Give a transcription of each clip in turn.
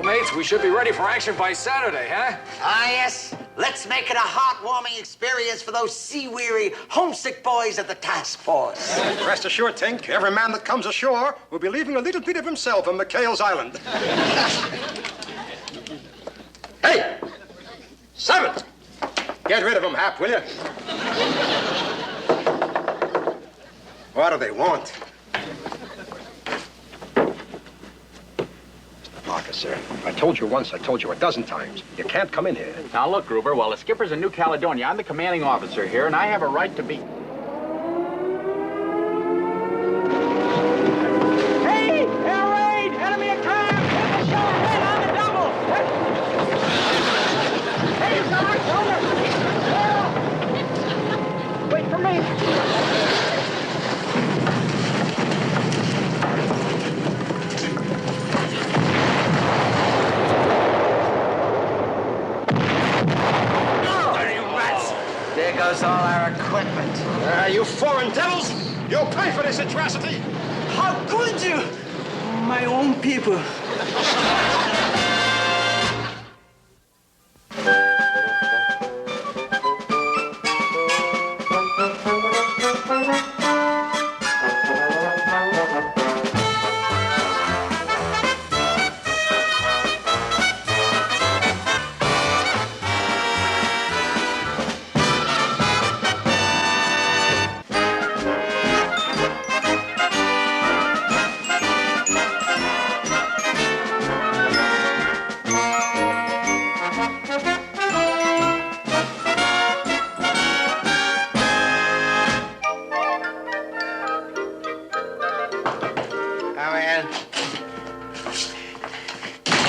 Well, mates, we should be ready for action by Saturday, huh? Ah, yes. Let's make it a heartwarming experience for those sea-weary, homesick boys at the task force. Rest assured, Tink, every man that comes ashore will be leaving a little bit of himself on McHale's Island. Hey! Servant! Get rid of him, Hap, will you? What do they want? Parker, sir. I told you once, I told you a dozen times. You can't come in here. Now, look, Gruber, while the skipper's in New Caledonia, I'm the commanding officer here, and I have a right to be... Hey! Air raid! Enemy attack! Hit the shore head on the double! Hey, Sarge, over! Wait for me! There goes all our equipment. You foreign devils! You'll pay for this atrocity! How could you? My own people.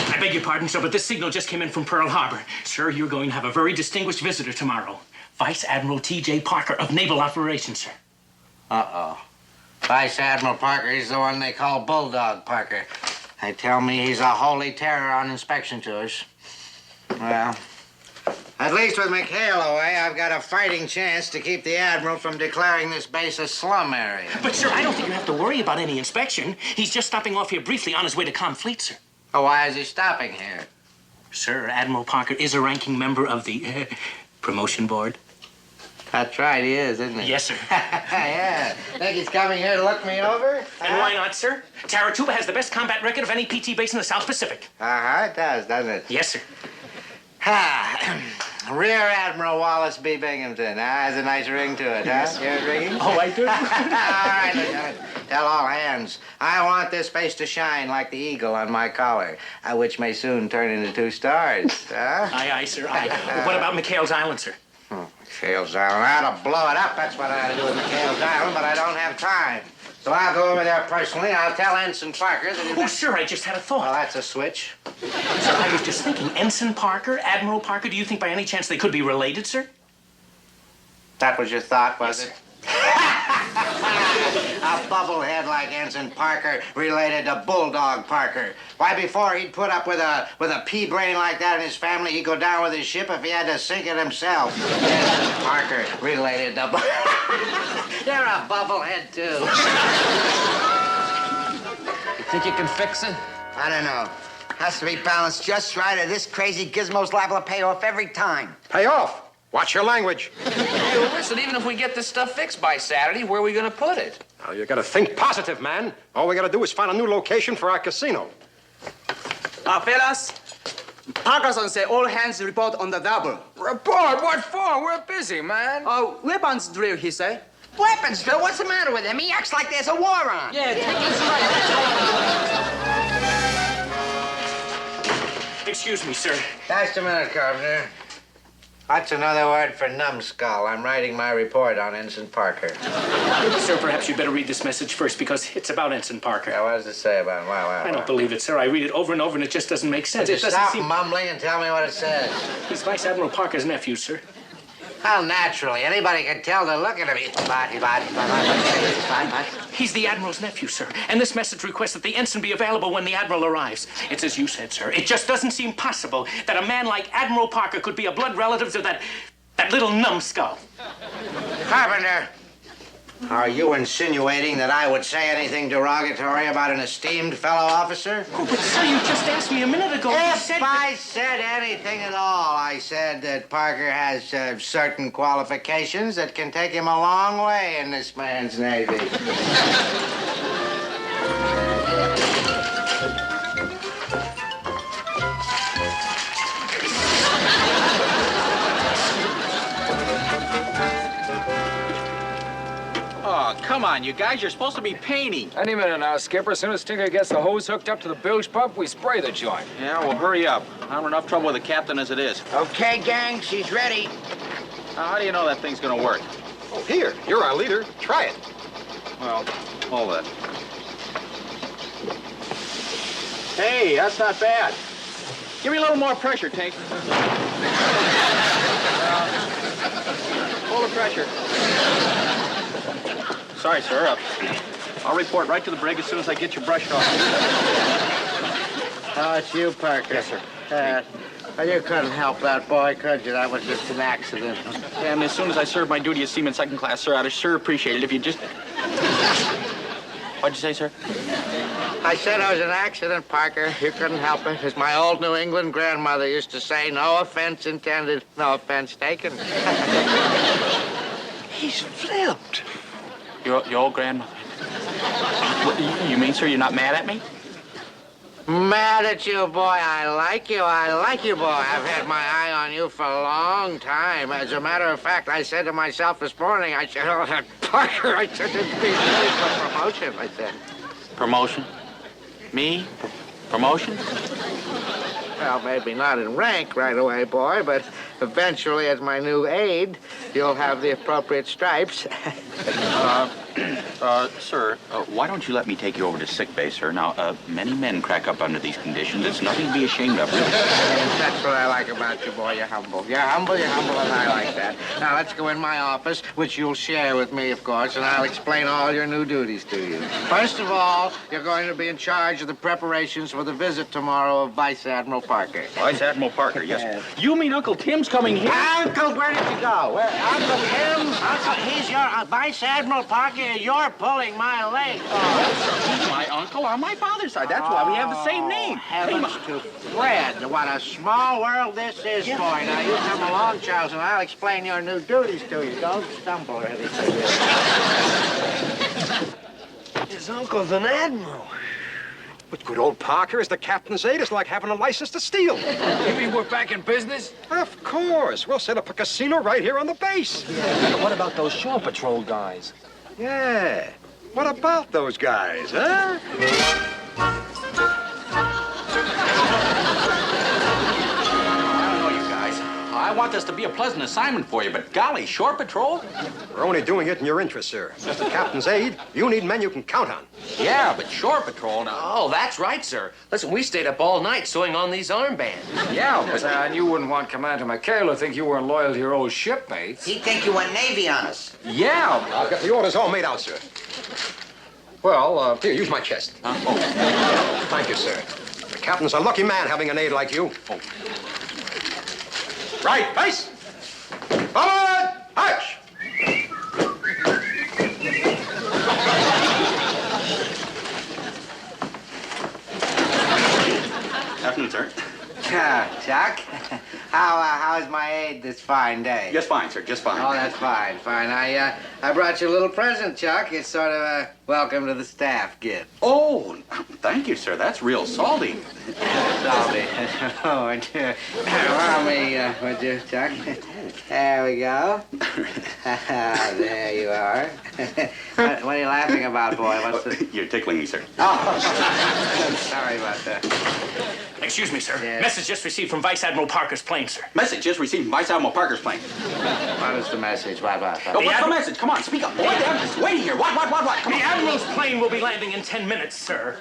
I beg your pardon, sir, but this signal just came in from Pearl Harbor. Sir, you're going to have a very distinguished visitor tomorrow. Vice Admiral T.J. Parker of Naval Operations, sir. Uh-oh. Vice Admiral Parker, he's the one they call Bulldog Parker. They tell me he's a holy terror on inspection tours. Well, at least with McHale away, I've got a fighting chance to keep the Admiral from declaring this base a slum area. But, sir, I don't think you have to worry about any inspection. He's just stopping off here briefly on his way to Confleet, sir. Oh, why is he stopping here? Sir, Admiral Parker is a ranking member of the promotion board. That's right, he is, isn't he? Yes, sir. Yeah. Think he's coming here to look me over? And why not, sir? Taratuba has the best combat record of any PT base in the South Pacific. Uh-huh, it does, doesn't it? Yes, sir. Rear Admiral Wallace B. Binghamton. Has a nice ring to it, huh? You hear it ringing? Oh, I do? All right, Lieutenant. Tell all hands. I want this base to shine like the eagle on my collar, which may soon turn into 2 stars, huh? Aye, aye, sir, aye. What about McHale's Island, sir? McHale's Island. I ought to blow it up. That's what I ought to do with McHale's Island, but I don't have time. So I'll go over there personally. I'll tell Ensign Parker that... Oh, sir, I just had a thought. Well, that's a switch. Sir, I was just thinking, Ensign Parker, Admiral Parker, do you think by any chance they could be related, sir? That was your thought, was Yes, it? A bubblehead like Ensign Parker related to Bulldog Parker. Why, before he'd put up with a pea brain like that in his family, he'd go down with his ship if he had to sink it himself. Ensign Parker related to... You're a bubblehead, too. You think you can fix it? I don't know. Has to be balanced just right, or this crazy gizmo's liable to pay off every time. Pay off! Watch your language. Hey, well, listen, even if we get this stuff fixed by Saturday, where are we going to put it? Now, you gotta think positive, man. All we gotta do is find a new location for our casino. Fellas, Parkerson say all hands report on the double. Report? What for? We're busy, man. Weapons drill, he say. Weapons drill? What's the matter with him? He acts like there's a war on. Yeah, take his right. Excuse me, sir. Just a minute, Carpenter. That's another word for numbskull. I'm writing my report on Ensign Parker. Sir, perhaps you'd better read this message first because it's about Ensign Parker. Yeah, what does it say about him? I don't believe it, sir. I read it over and over and it just doesn't make sense. Just It doesn't stop seem... mumbling and tell me what it says. He's Vice Admiral Parker's nephew, sir. How naturally. Anybody can tell to look at him. He's the Admiral's nephew, sir. And this message requests that the ensign be available when the Admiral arrives. It's as you said, sir. It just doesn't seem possible that a man like Admiral Parker could be a blood relative to that little numbskull. Carpenter, Are you insinuating that I would say anything derogatory about an esteemed fellow officer? Oh, but sir, you just asked me a minute ago. You If said I said anything at all, I said that Parker has certain qualifications that can take him a long way in this man's Navy. Oh, come on, you guys. You're supposed to be painting. Any minute now, Skipper. As soon as Tinker gets the hose hooked up to the bilge pump, we spray the joint. Yeah, well, hurry up. I'm in enough trouble with the captain as it is. Okay, gang, she's ready. Now, how do you know that thing's gonna work? Oh, here, you're our leader. Try it. Well, hold it. Hey, that's not bad. Give me a little more pressure, Tink. Hold the pressure. Sorry, sir. I'll report right to the brig as soon as I get you brushed off. Oh, it's you, Parker. Yes, sir. Well, you couldn't help that boy, could you? That was just an accident. And as soon as I serve my duty as seaman second class, sir, I'd sure appreciate it if you just... What'd you say, sir? I said it was an accident, Parker. You couldn't help it. As my old New England grandmother used to say, no offense intended, no offense taken. He's flipped. Your old grandmother. What, you mean, sir, you're not mad at me? Mad at you, boy. I like you. I like you, boy. I've had my eye on you for a long time. As a matter of fact, I said to myself this morning, I said, oh, Parker, I said, it'd be ready for promotion, I said. Promotion? Me? Promotion? Well, maybe not in rank right away, boy, but eventually, as my new aide, you'll have the appropriate stripes. Sir, why don't you let me take you over to sick bay, sir? Now, many men crack up under these conditions. It's nothing to be ashamed of, really. That's what I like about you, boy. You're humble. You're humble, and I like that. Now, let's go in my office, which you'll share with me, of course, and I'll explain all your new duties to you. First of all, you're going to be in charge of the preparations for the visit tomorrow of Vice Admiral Parker. Vice Admiral Parker, yes. You mean Uncle Tim's coming here? Uncle, where did you go? Where? Uncle Tim? He's your Vice Admiral Parker. You're pulling my leg. He's my uncle on my father's side. That's why we have the same name. Heavens to Fred, what a small world this is, boy. Now, you come along, Charles, and I'll explain your new duties to you. Don't stumble or anything. His uncle's an admiral. But good old Parker is the captain's aide. It's like having a license to steal. You mean we're back in business? Of course. We'll set up a casino right here on the base. What about those shore patrol guys? Yeah. What about those guys, huh? I don't know, you guys. I want this to be a pleasant assignment for you, but golly, shore patrol? We're only doing it in your interest, sir. As the captain's aide, you need men you can count on. Yeah, but shore patrol now. Oh, that's right, sir. Listen, we stayed up all night sewing on these armbands. Yeah, but and you wouldn't want Commander McHale to think you weren't loyal to your old shipmates. He'd think you went Navy on us. Yeah. I've got the orders all made out, sir. Well, here, use my chest. Thank you, sir. The captain's a lucky man having an aide like you. Oh. Right, base! Forward! Arch! Afternoon, sir. Chuck, how's my aide this fine day? Just fine, sir. Just fine. Oh, that's fine, fine. I brought you a little present, Chuck. It's sort of a welcome to the staff gift. Oh, thank you, sir. That's real salty. Salty. Oh, allow me, would you, Chuck? There we go. There you are. What are you laughing about, boy? What's the... You're tickling me, sir. Oh, sorry about that. Excuse me, sir. Yes. Message just received from Vice Admiral Parker's plane, sir. Message just received from Vice Admiral Parker's plane. What is the message? What? Oh, what's the message? Come on, speak up. Boy, the Admiral's waiting here. What? Come The on. Admiral's plane will be landing in 10 minutes, sir.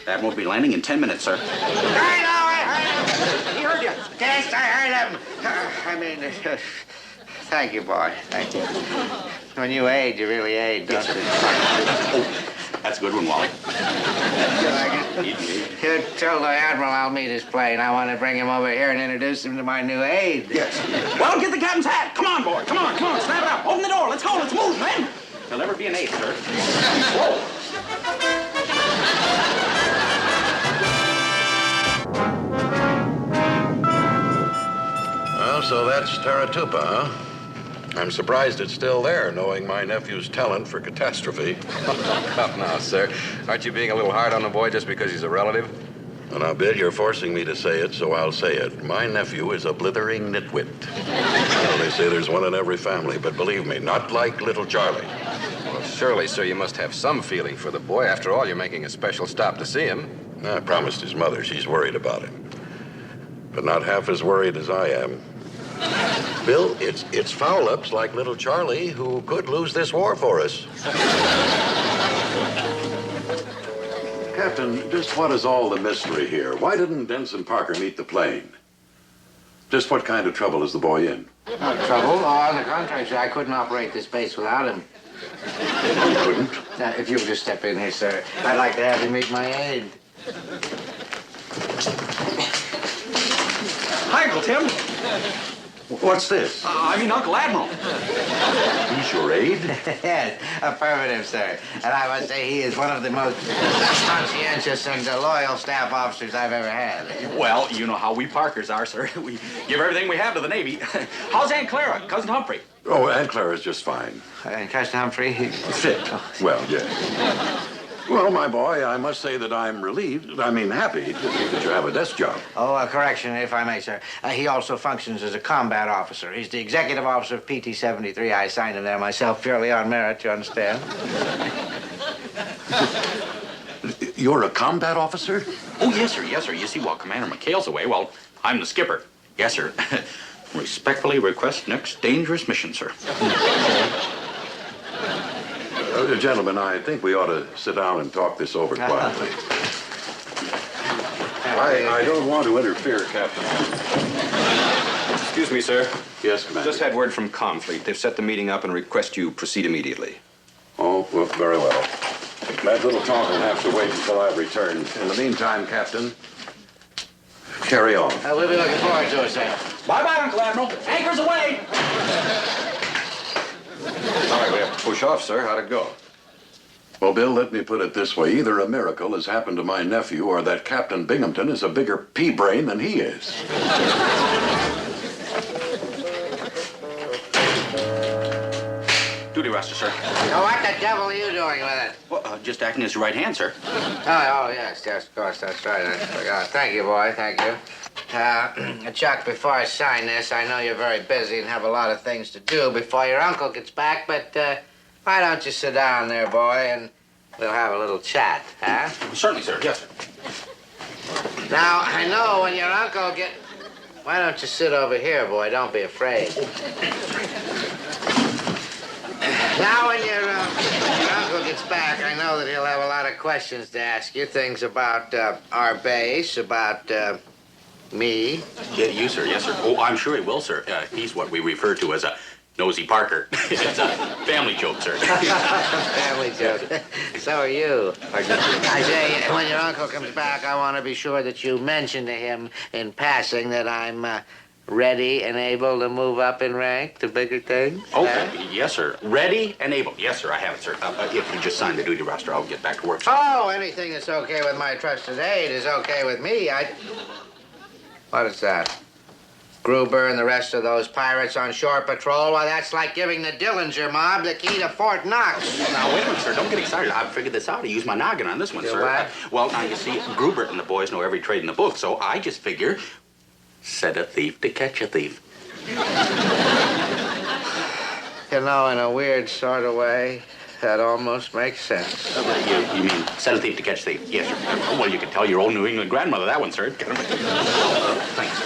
Admiral will be landing in 10 minutes, sir. I heard him. He heard you. Yes, I heard him. Thank you, boy. Thank you. When you aid, you really aid, don't you? Oh, that's a good one, Wally. You like it? You tell the Admiral I'll meet his plane. I want to bring him over here and introduce him to my new aide. Yes. Well, get the captain's hat. Come on, boy. Come on. Snap it up. Open the door. Let's go. Let's move, man. He'll never be an ace, sir. Well, so that's Taratupa, huh? I'm surprised it's still there, knowing my nephew's talent for catastrophe. Come now, sir. Aren't you being a little hard on the boy just because he's a relative? And now, Bill, you're forcing me to say it, so I'll say it. My nephew is a blithering nitwit. Well, they say there's one in every family, but believe me, not like little Charlie. Well, surely, sir, you must have some feeling for the boy. After all, you're making a special stop to see him. I promised his mother she's worried about him. But not half as worried as I am. Bill, it's foul-ups like little Charlie who could lose this war for us. Captain, just what is all the mystery here? Why didn't Ensign Parker meet the plane? Just what kind of trouble is the boy in? No trouble. Oh, on the contrary, sir, I couldn't operate this base without him. You couldn't? Now, if you would just step in here, sir, I'd like to have him meet my aide. Hi, Uncle Tim. What's this? I mean, Uncle Admiral. He's your aide? Yes, affirmative, sir. And I must say he is one of the most conscientious and loyal staff officers I've ever had. Well, you know how we Parkers are, sir. We give everything we have to the Navy. How's Aunt Clara, Cousin Humphrey? Oh, Aunt Clara's just fine. And Cousin Humphrey, Fit. Well, yes. Well, my boy, I must say that I'm relieved, happy that you have a desk job. Oh, a correction, if I may, sir. He also functions as a combat officer. He's the executive officer of PT-73. I assigned him there myself purely on merit, you understand? You're a combat officer? Oh, yes, sir. Yes, sir. You see, while Commander McHale's away, well, I'm the skipper. Yes, sir. Respectfully request next dangerous mission, sir. Gentlemen, I think we ought to sit down and talk this over quietly. I don't want to interfere, Captain. Excuse me, sir. Yes, Commander. Just had word from Confleet. They've set the meeting up and request you proceed immediately. Oh, well, very well. That little talk will have to wait until I return. In the meantime, Captain, carry on. We'll be looking forward to it, sir. Bye-bye, Uncle Admiral. Anchor's away. All right, we have to push off, sir. How'd it go? Well, Bill, let me put it this way. Either a miracle has happened to my nephew or that Captain Binghamton is a bigger pea-brain than he is. Duty roster, sir. Now, what the devil are you doing with it? Well, just acting as your right hand, sir. Oh, yes, of course, that's right. I forgot. Thank you, boy, thank you. Chuck, before I sign this, I know you're very busy and have a lot of things to do before your uncle gets back, but why don't you sit down there, boy, and we'll have a little chat, huh? Certainly, sir. Yes, sir. Now, I know when your uncle Why don't you sit over here, boy? Don't be afraid. Now, when your uncle gets back, I know that he'll have a lot of questions to ask you. Things about our base, about me. Yeah, you, sir. Yes, sir. Oh, I'm sure he will, sir. He's what we refer to as a nosy Parker. It's a family joke, sir. Family joke. So are you. I say, when your uncle comes back, I want to be sure that you mention to him in passing that I'm ready and able to move up in rank to bigger things. Okay. Yes, sir. Ready and able. Yes, sir, I have it, sir. If you just sign the duty roster, I'll get back to work, sir. Oh, anything that's okay with my trusted aide is okay with me. What is that? Gruber and the rest of those pirates on shore patrol? Well, that's like giving the Dillinger mob the key to Fort Knox. Now, wait a minute, sir. Don't get excited. I've figured this out. I used my noggin on this one, You sir. what? Well, now, you see, Gruber and the boys know every trade in the book, so I just figure set a thief to catch a thief. You know, in a weird sort of way, that almost makes sense. You mean set a thief to catch a thief? Yes, sir. Well, you can tell your old New England grandmother that one, sir. Thanks.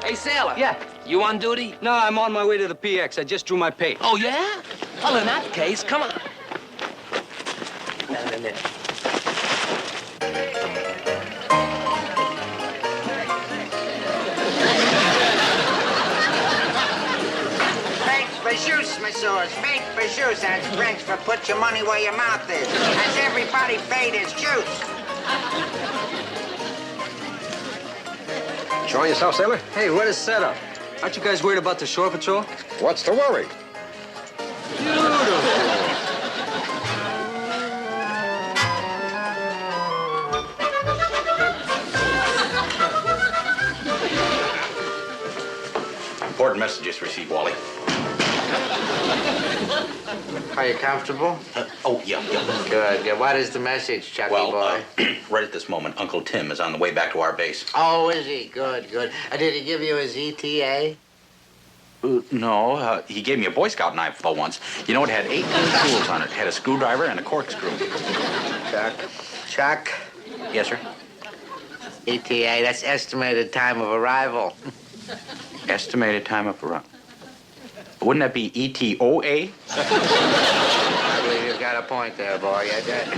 Hey, sailor. Yeah. You on duty? No, I'm on my way to the PX. I just drew my pay. Oh, yeah? Well, in that case, come on. dinosaurs. Fake for shoes, that's French for put your money where your mouth is. Has everybody paid his juice? Enjoying yourself, sailor? Hey, what a setup. Aren't you guys worried about the shore patrol? What's the worry? Important messages received, Wally. Are you comfortable? Yeah. Good, good. What is the message, Chucky boy? Right at this moment, Uncle Tim is on the way back to our base. Oh, is he? Good, good. Did he give you his ETA? No, he gave me a Boy Scout knife for once. You know, it had 18 tools on it. It had a screwdriver and a corkscrew. Chuck? Yes, sir? ETA, that's estimated time of arrival. Estimated time of arrival. Wouldn't that be ETOA? I believe you've got a point there, boy.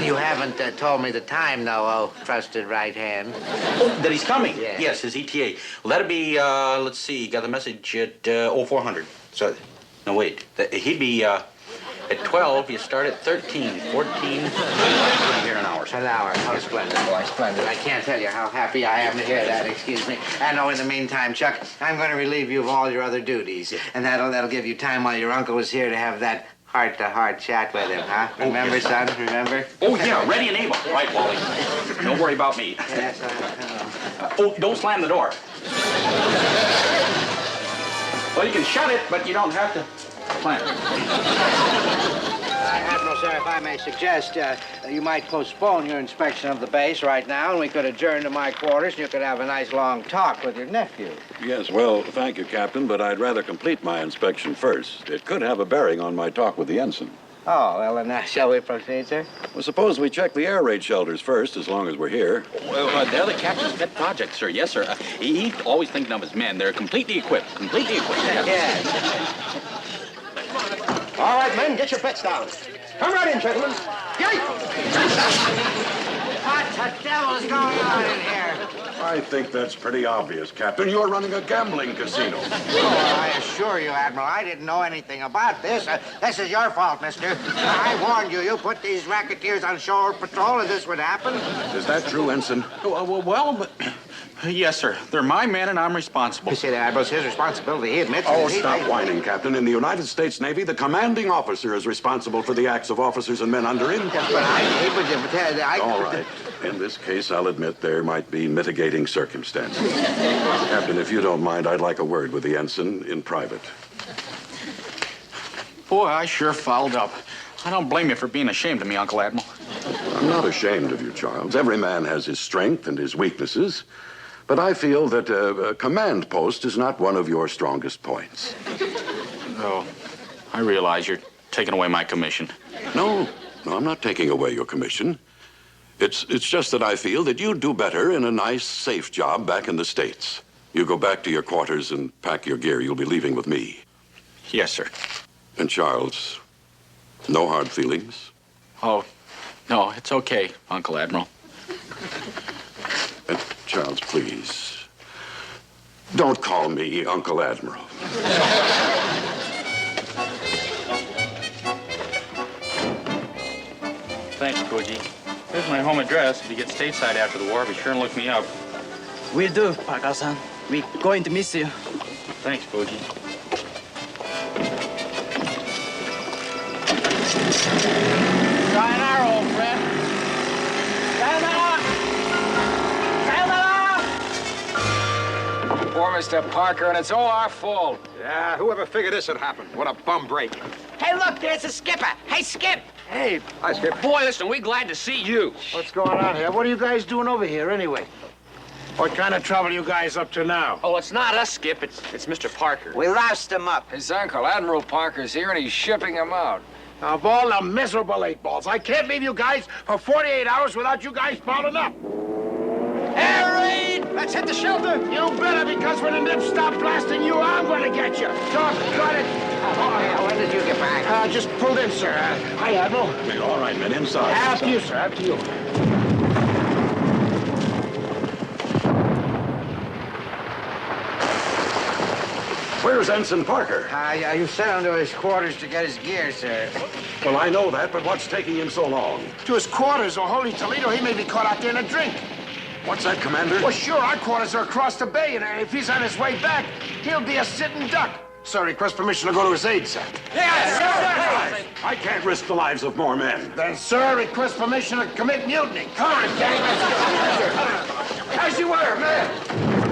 You haven't told me the time, though, oh, trusted right hand. Oh, that he's coming? Yeah. Yes, his ETA. Well, that'd be, let's see, got the message at 0400. So, no, wait. He'd be, at 12, you start at 13, 14, here in hours. An hour. Oh, splendid, boy, splendid. I can't tell you how happy I am to hear that, excuse me. And in the meantime, Chuck, I'm going to relieve you of all your other duties. And that'll give you time while your uncle was here to have that heart-to-heart chat with him, huh? Remember, son? Remember? Oh, yeah, ready and able. Right, Wally. Don't worry about me. Yes, Don't slam the door. Well, you can shut it, but you don't have to slam it. Admiral, sir, if I may suggest, you might postpone your inspection of the base right now, and we could adjourn to my quarters, and you could have a nice long talk with your nephew. Yes, well, thank you, Captain, but I'd rather complete my inspection first. It could have a bearing on my talk with the ensign. Oh, well, then, shall we proceed, sir? Well, suppose we check the air raid shelters first, as long as we're here. Well, they're the captain's pet project, sir. Yes, sir. He's always thinking of his men. They're completely equipped. Completely equipped. Yes. All right, men, get your pets down. Come right in, gentlemen. Yay! What the devil's going on in here? I think that's pretty obvious, Captain. You're running a gambling casino. Oh, I assure you, Admiral, I didn't know anything about this. This is your fault, mister. I warned you. You put these racketeers on shore patrol and this would happen. Is that true, Ensign? Well, yes, sir. They're my men, and I'm responsible. You see, the Admiral's his responsibility. He admits Oh, it. stop whining, Captain. In the United States Navy, the commanding officer is responsible for the acts of officers and men under him. Yes, but I All right. In this case, I'll admit there might be mitigating circumstances. Captain, if you don't mind, I'd like a word with the ensign in private. Boy, I sure fouled up. I don't blame you for being ashamed of me, Uncle Admiral. I'm not ashamed of you, Charles. Every man has his strength and his weaknesses. But I feel that a command post is not one of your strongest points. Oh, I realize you're taking away my commission. No, I'm not taking away your commission. It's just that I feel that you'd do better in a nice, safe job back in the States. You go back to your quarters and pack your gear. You'll be leaving with me. Yes, sir. And Charles, no hard feelings? Oh, no, it's okay, Uncle Admiral. And Charles, please, don't call me Uncle Admiral. Thanks, Koji. Here's my home address. If you get stateside after the war, be sure and look me up. Will do, Parker-san. We're going to miss you. Thanks, Koji. Sayonara, old friend. Sayonara! Sayonara! Poor Mr. Parker, and it's all our fault. Yeah, whoever figured this would happen? What a bum break. Hey, look, there's the skipper. Hey, Skip. Hey, Hi, Skip. Boy, listen, we're glad to see you. What's going on here? What are you guys doing over here, anyway? What kind of trouble you guys up to now? Oh, it's not us, Skip. It's Mr. Parker. We loused him up. his uncle, Admiral Parker's here, and he's shipping him out. Of all the miserable eight balls, I can't leave you guys for 48 hours without you guys fouling up. Air raid! Let's hit the shelter. You better, because when the nips stop blasting you, I'm going to get you. Doc, got it. When did you get back? Just pulled in, sir. Hi, Admiral. All right, men, inside. After you, sir. After you. Where's Ensign Parker? You sent him to his quarters to get his gear, sir. Well, I know that, but what's taking him so long? To his quarters, or holy Toledo, he may be caught out there in a drink. What's that, Commander? Well, sure, our quarters are across the bay, and if he's on his way back, he'll be a sitting duck. Sir, request permission to go to his aid, sir. Yes, sir. I can't risk the lives of more men. Then, sir, request permission to commit mutiny. Come on, gang, let's go. As you were, man.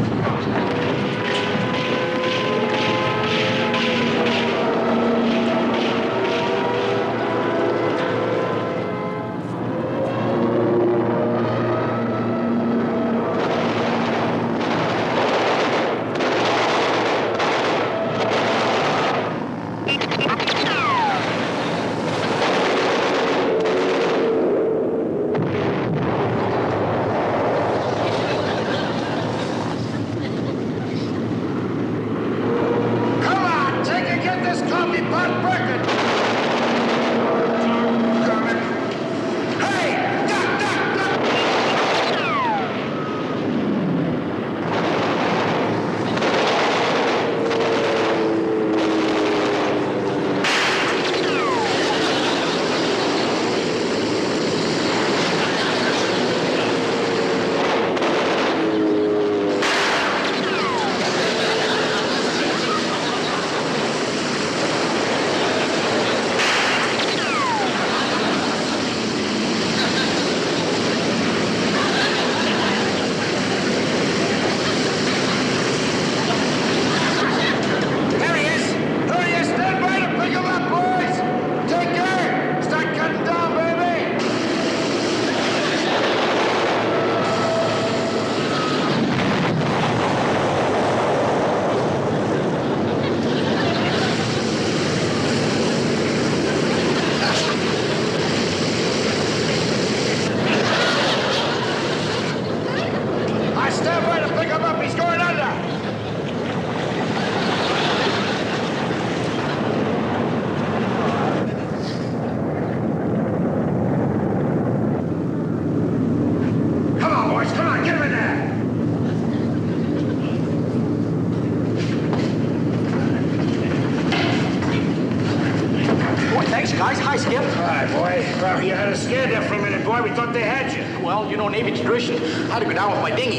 Guys, hi, Skip. Hi, boy. Well, you had us scared there for a minute, boy. We thought they had you. Well, you know Navy tradition. I had to go down with my dinghy.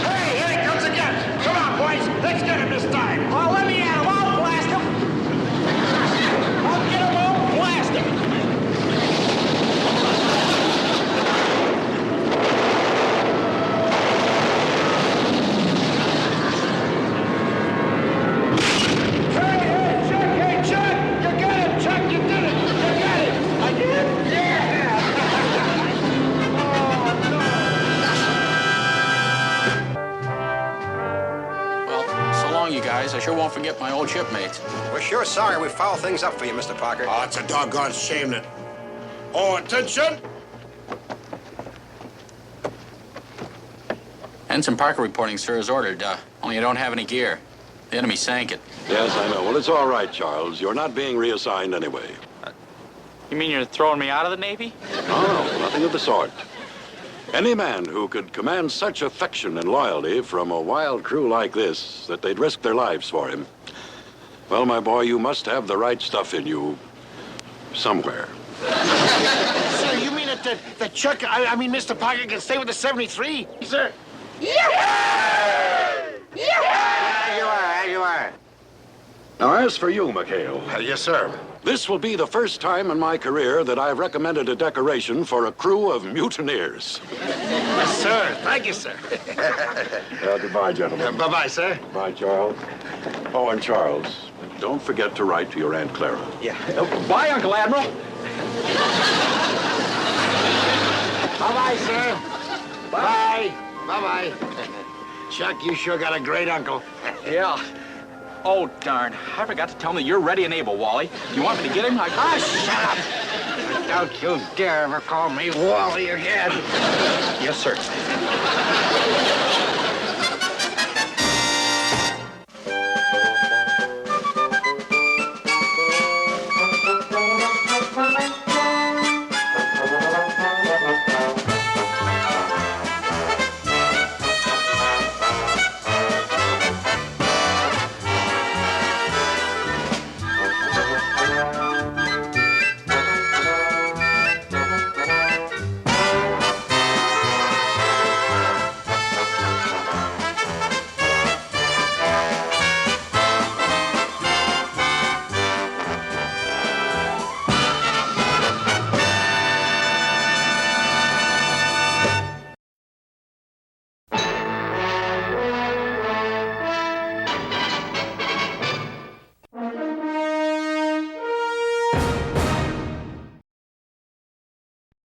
Hey, here he comes again. Come on, boys. Let's get him this time. Oh, let me at him. I'll blast him. I'll get him. I'll blast him. I sure won't forget my old shipmates. We're sure sorry we fouled things up for you, Mr. Parker. Oh, it's a doggone shame that... Oh, attention! Ensign Parker reporting, sir, as ordered. Only you don't have any gear. The enemy sank it. Yes, I know. Well, it's all right, Charles. You're not being reassigned anyway. You mean you're throwing me out of the Navy? No, nothing of the sort. Any man who could command such affection and loyalty from a wild crew like this, that they'd risk their lives for him. Well, my boy, you must have the right stuff in you somewhere. Sir, you mean that Chuck, I mean Mr. Parker can stay with the 73? Sir? Yeah! As you are. Now, as for you, McHale, Yes, sir. this will be the first time in my career that I've recommended a decoration for a crew of mutineers. Yes, sir. Thank you, sir. Goodbye, gentlemen. Bye-bye, sir. Bye, Charles. Oh, and Charles, don't forget to write to your Aunt Clara. Yeah. Bye, Uncle Admiral. Bye-bye, sir. Bye. Bye-bye. Chuck, you sure got a great uncle. Yeah. Oh, darn. I forgot to tell him that you're ready and able, Wally. You want me to get him? Shut up! Don't you dare ever call me Wally again. Yes, sir.